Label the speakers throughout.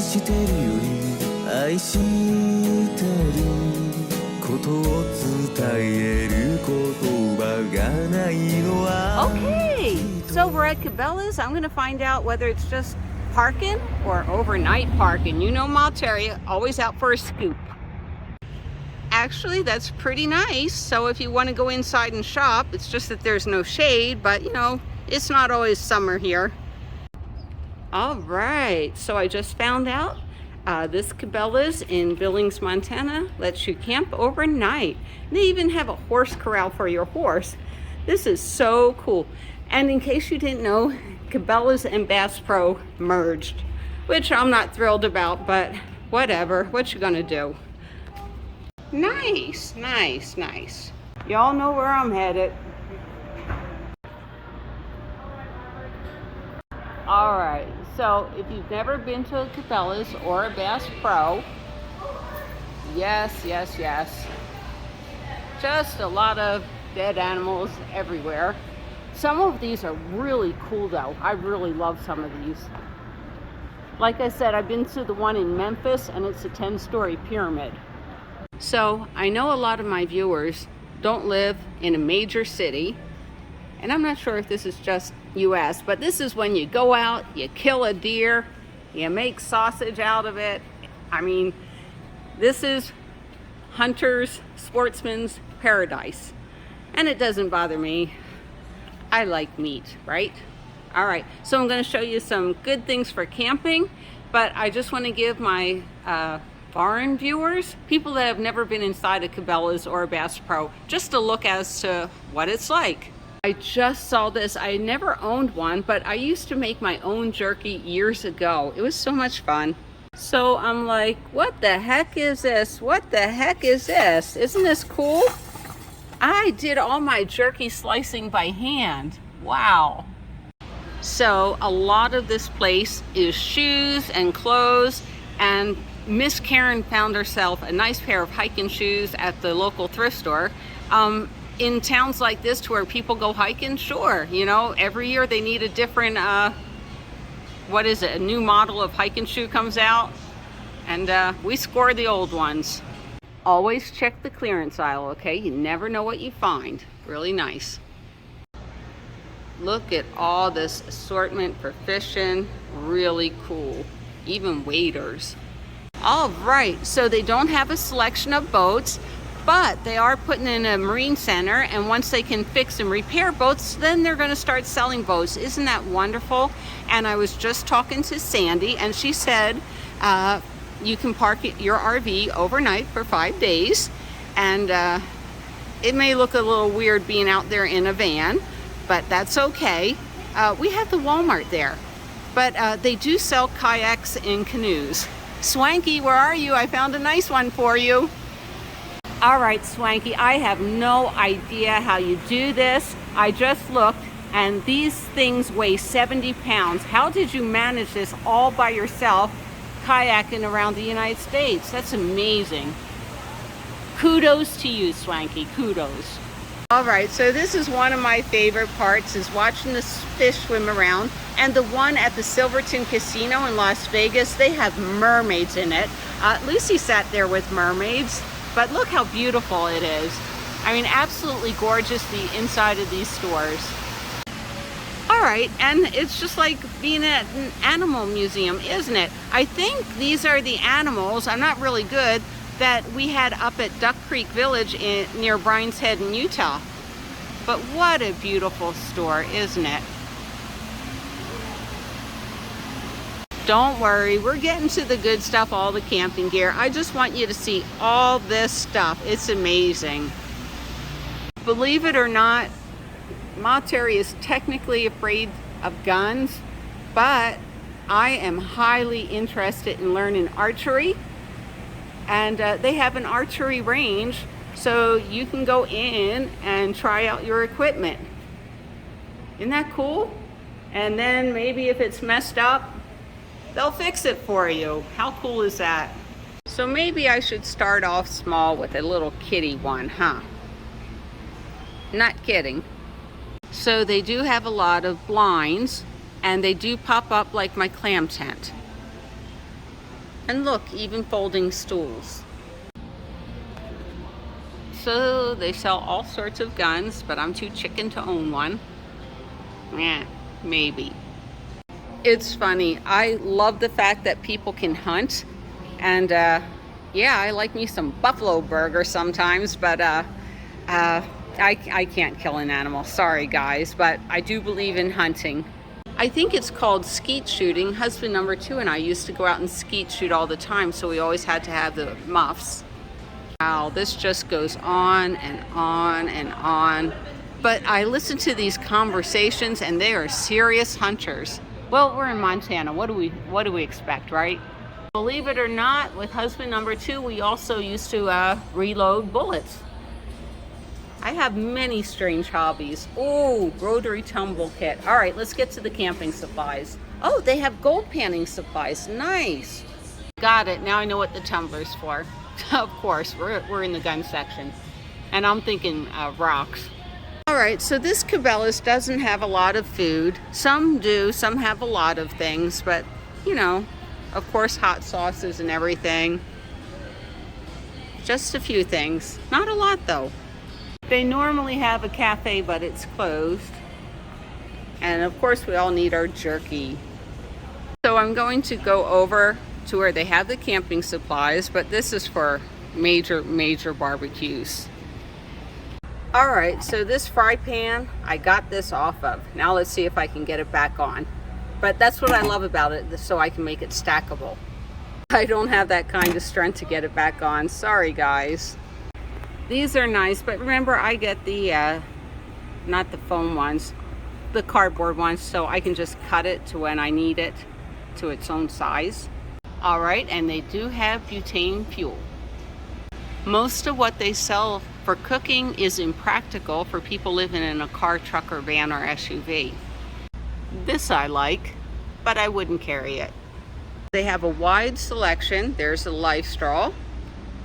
Speaker 1: してるより愛してることを伝える言葉がないのは
Speaker 2: Okay, so we're at Cabellas. I'm gonna find out whether it's just parking or overnight parking. You know Ma Terry, always out for a scoop. Actually, that's pretty nice. So if you want to go inside and shop, it's just that there's no shade, but you know, it's not always summer here. All right, so I just found out this Cabela's in Billings, Montana lets you camp overnight. They even have a horse corral for your horse. This is so cool. And in case you didn't know, Cabela's and Bass Pro merged, which I'm not thrilled about, but whatever, what you gonna do? Nice, nice, nice. Y'all know where I'm headed. All right, so if you've never been to a Cabela's or a Bass Pro, yes, yes, yes. Just a lot of dead animals everywhere. Some of these are really cool though. I really love some of these. Like I said, I've been to the one in Memphis and it's a 10-story pyramid. So I know a lot of my viewers don't live in a major city, and I'm not sure if this is just US, but this is when you go out, you kill a deer, you make sausage out of it. I mean, this is hunters, sportsmen's paradise. And it doesn't bother me. I like meat, right? All right, so I'm gonna show you some good things for camping, but I just wanna give my foreign viewers, people that have never been inside a Cabela's or a Bass Pro, just a look as to what it's like. I just saw this. I never owned one, but I used to make my own jerky years ago. It was so much fun. So I'm like, what the heck is this? What the heck is this? Isn't this cool? I did all my jerky slicing by hand. Wow. So a lot of this place is shoes and clothes, and Miss Karen found herself a nice pair of hiking shoes at the local thrift store. In towns like this to where people go hiking, sure, you know, every year they need a different, what is it, a new model of hiking shoe comes out, and we score the old ones. Always check the clearance aisle, okay? You never know what you find. Really nice. Look at all this assortment for fishing. Really cool. Even waders. All right, so they don't have a selection of boats, but they are putting in a marine center, and once they can fix and repair boats, then they're going to start selling boats. Isn't that wonderful? And I was just talking to Sandy, and she said you can park your RV overnight for 5 days, and it may look a little weird being out there in a van, but that's okay. We have the Walmart there, but they do sell kayaks and canoes. Swanky, where are you? I found a nice one for you. All right, Swanky, I have no idea how you do this. I just looked, and these things weigh 70 pounds. How did you manage this all by yourself, kayaking around the United States? That's amazing. Kudos to you, Swanky, kudos. All right, so this is one of my favorite parts, is watching the fish swim around. And the one at the Silverton Casino in Las Vegas, they have mermaids in it. Lucy sat there with mermaids, but look how beautiful it is. I mean, absolutely gorgeous, the inside of these stores. All right, and it's just like being at an animal museum, isn't it? I think these are the animals, I'm not really good, that we had up at Duck Creek Village near Bryan's Head in Utah. But what a beautiful store, isn't it? Don't worry, we're getting to the good stuff, all the camping gear. I just want you to see all this stuff. It's amazing. Believe it or not, Ma Terry is technically afraid of guns, but I am highly interested in learning archery. And they have an archery range, so you can go in and try out your equipment. Isn't that cool? And then maybe if it's messed up, they'll fix it for you. How cool is that? So maybe I should start off small with a little kitty one, huh? Not kidding. So they do have a lot of blinds, and they do pop up like my clam tent. And look, even folding stools. So they sell all sorts of guns, but I'm too chicken to own one. Yeah, maybe. It's funny. I love the fact that people can hunt. And yeah, I like me some buffalo burger sometimes, but I can't kill an animal. Sorry, guys, but I do believe in hunting. I think it's called skeet shooting. Husband number 2 and I used to go out and skeet shoot all the time, so we always had to have the muffs. Wow, this just goes on and on and on. But I listen to these conversations and they are serious hunters. Well, we're in Montana. What do we expect, right? Believe it or not, with husband number 2, we also used to reload bullets. I have many strange hobbies. Oh, rotary tumble kit. All right, let's get to the camping supplies. Oh, they have gold panning supplies. Nice. Got it. Now I know what the tumbler's for. Of course, we're in the gun section. And I'm thinking rocks. All right, so this Cabellas doesn't have a lot of food. Some do, some have a lot of things, but you know, of course, hot sauces and everything. Just a few things. Not a lot though. They normally have a cafe, but it's closed. And of course, we all need our jerky. So I'm going to go over to where they have the camping supplies, but this is for major barbecues. All right, so this fry pan, I got this off of. Now let's see if I can get it back on. But that's what I love about it, so I can make it stackable. I don't have that kind of strength to get it back on. Sorry, guys. These are nice, but remember I get the, not the foam ones, the cardboard ones, so I can just cut it to when I need it to its own size. All right, and they do have butane fuel. Most of what they sell for cooking is impractical for people living in a car, truck, or van, or SUV. This I like, but I wouldn't carry it. They have a wide selection. There's a Life Straw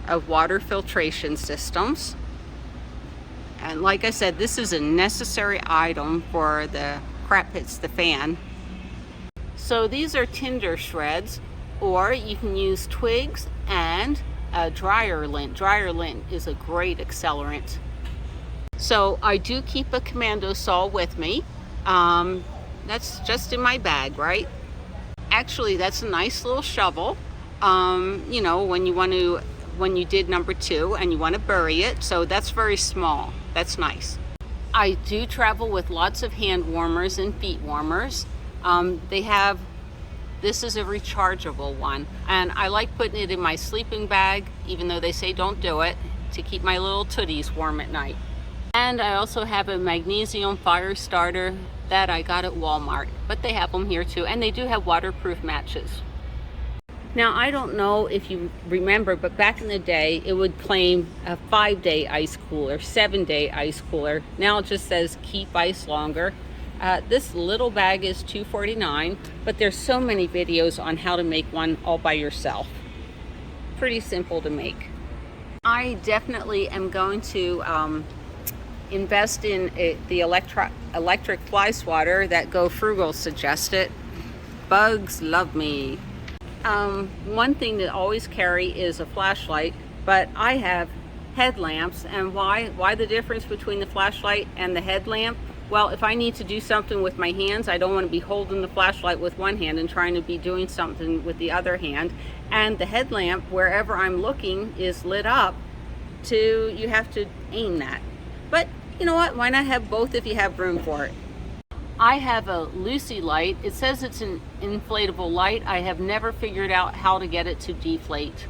Speaker 2: of water filtration systems. And like I said, this is a necessary item for the crap hits the fan. So these are tinder shreds, or you can use twigs and a dryer lint. Dryer lint is a great accelerant. So I do keep a commando saw with me. That's just in my bag, right? Actually, that's a nice little shovel. You know, when you did number 2 and you want to bury it. So that's very small. That's nice. I do travel with lots of hand warmers and feet warmers. This is a rechargeable one, and I like putting it in my sleeping bag, even though they say don't do it, to keep my little tooties warm at night. And I also have a magnesium fire starter that I got at Walmart, but they have them here too, and they do have waterproof matches. Now, I don't know if you remember, but back in the day, it would claim a 5-day ice cooler, 7-day ice cooler. Now it just says keep ice longer. This little bag is $2.49, but there's so many videos on how to make one all by yourself. Pretty simple to make. I definitely am going to invest in the electric fly swatter that Go Frugal suggested. Bugs love me. One thing to always carry is a flashlight, but I have headlamps. And why the difference between the flashlight and the headlamp? Well, if I need to do something with my hands, I don't want to be holding the flashlight with one hand and trying to be doing something with the other hand. And the headlamp, wherever I'm looking, is lit up you have to aim that. But you know what? Why not have both if you have room for it? I have a Lucy light. It says it's an inflatable light. I have never figured out how to get it to deflate.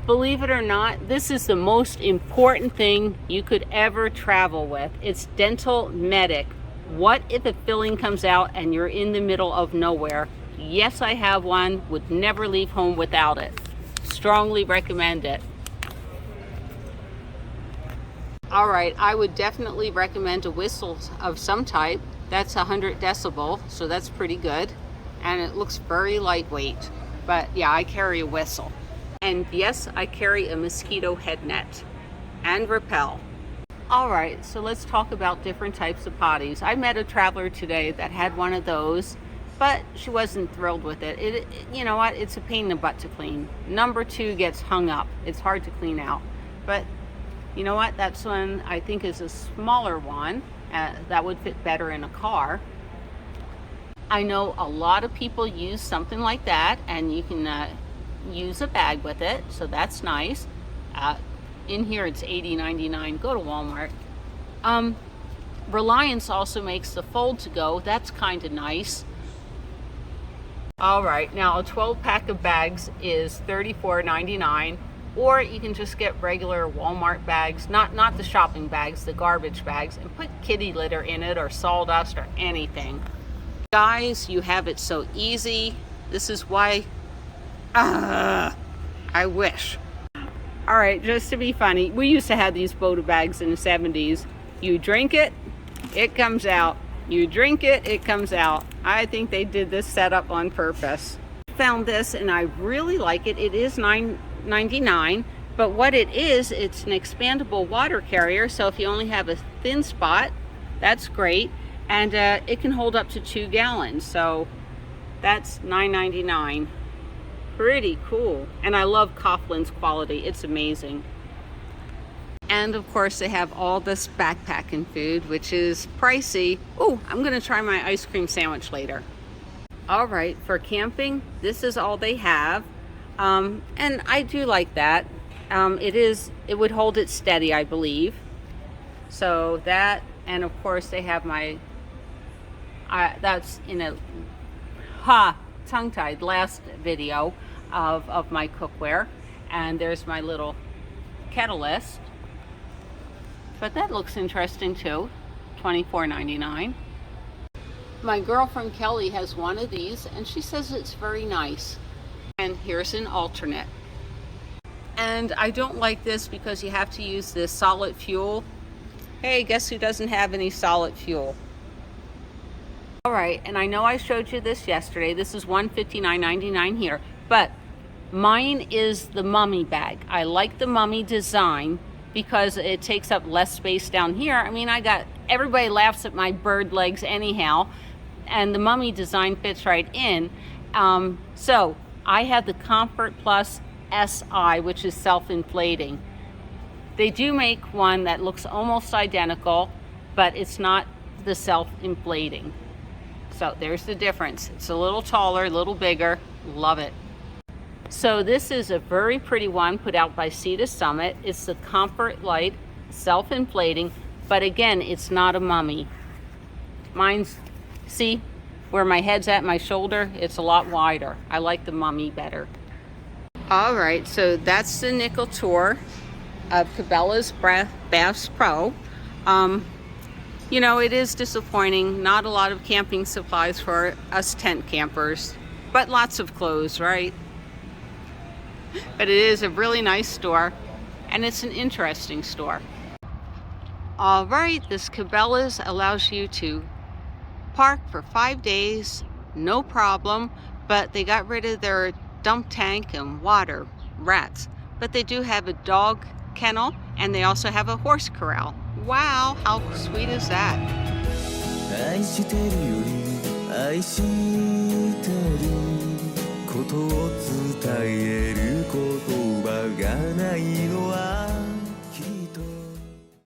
Speaker 2: Believe it or not, this is the most important thing you could ever travel with. It's Dental Medic. What if a filling comes out and you're in the middle of nowhere? Yes, I have one. Would never leave home without it. Strongly recommend it. All right, I would definitely recommend a whistle of some type. That's 100 decibel, so that's pretty good. And it looks very lightweight. But yeah, I carry a whistle. And yes, I carry a mosquito head net and repel. All right, so let's talk about different types of potties. I met a traveler today that had one of those, but she wasn't thrilled with it. You know what? It's a pain in the butt to clean. Number 2 gets hung up. It's hard to clean out. But you know what? That's one I think is a smaller one that would fit better in a car. I know a lot of people use something like that, and you can use a bag with it, so that's nice. In here it's $80.99. Go to Walmart. Reliance also makes the fold to go. That's kind of nice. All right, now a 12 pack of bags is $34.99, or you can just get regular Walmart bags, not the shopping bags, the garbage bags, and put kitty litter in it or sawdust or anything. Guys, you have it so easy. This is why I wish. All right, just to be funny, we used to have these Boda bags in the 70s. You drink it, it comes out. You drink it, it comes out. I think they did this setup on purpose. Found this and I really like it. It is $9.99, but what it is, it's an expandable water carrier. So if you only have a thin spot, that's great. And it can hold up to 2 gallons. So that's $9.99. Pretty cool. And I love Coughlin's quality. It's amazing. And of course they have all this backpacking food, which is pricey. Oh, I'm gonna try my ice cream sandwich later. All right, for camping, this is all they have. And I do like that. It would hold it steady, I believe. So that, and of course they have my, that's in a, tongue-tied last video of my cookware. And there's my little kettle list. But that looks interesting too, $24.99. My girlfriend Kelly has one of these and she says it's very nice. And here's an alternate. And I don't like this because you have to use this solid fuel. Hey, guess who doesn't have any solid fuel? All right, and I know I showed you this yesterday. This is $159.99 here, but mine is the mummy bag. I like the mummy design because it takes up less space down here. I mean, everybody laughs at my bird legs anyhow, and the mummy design fits right in. So I have the Comfort Plus SI, which is self-inflating. They do make one that looks almost identical, but it's not the self-inflating. So there's the difference. It's a little taller, a little bigger. Love it. So this is a very pretty one put out by Sea to Summit. It's the Comfort Light, self-inflating, but again, it's not a mummy. Mine's, see where my head's at, my shoulder, it's a lot wider. I like the mummy better. All right, so that's the nickel tour of Cabela's Bass Pro. You know, it is disappointing. Not a lot of camping supplies for us tent campers, but lots of clothes, right? But it is a really nice store, and it's an interesting store. All right, this Cabellas allows you to park for 5 days, no problem, but they got rid of their dump tank and water rats. But they do have a dog kennel, and they also have a horse corral. Wow, how sweet is that?
Speaker 1: 愛してるより愛してることを伝える言葉がないのは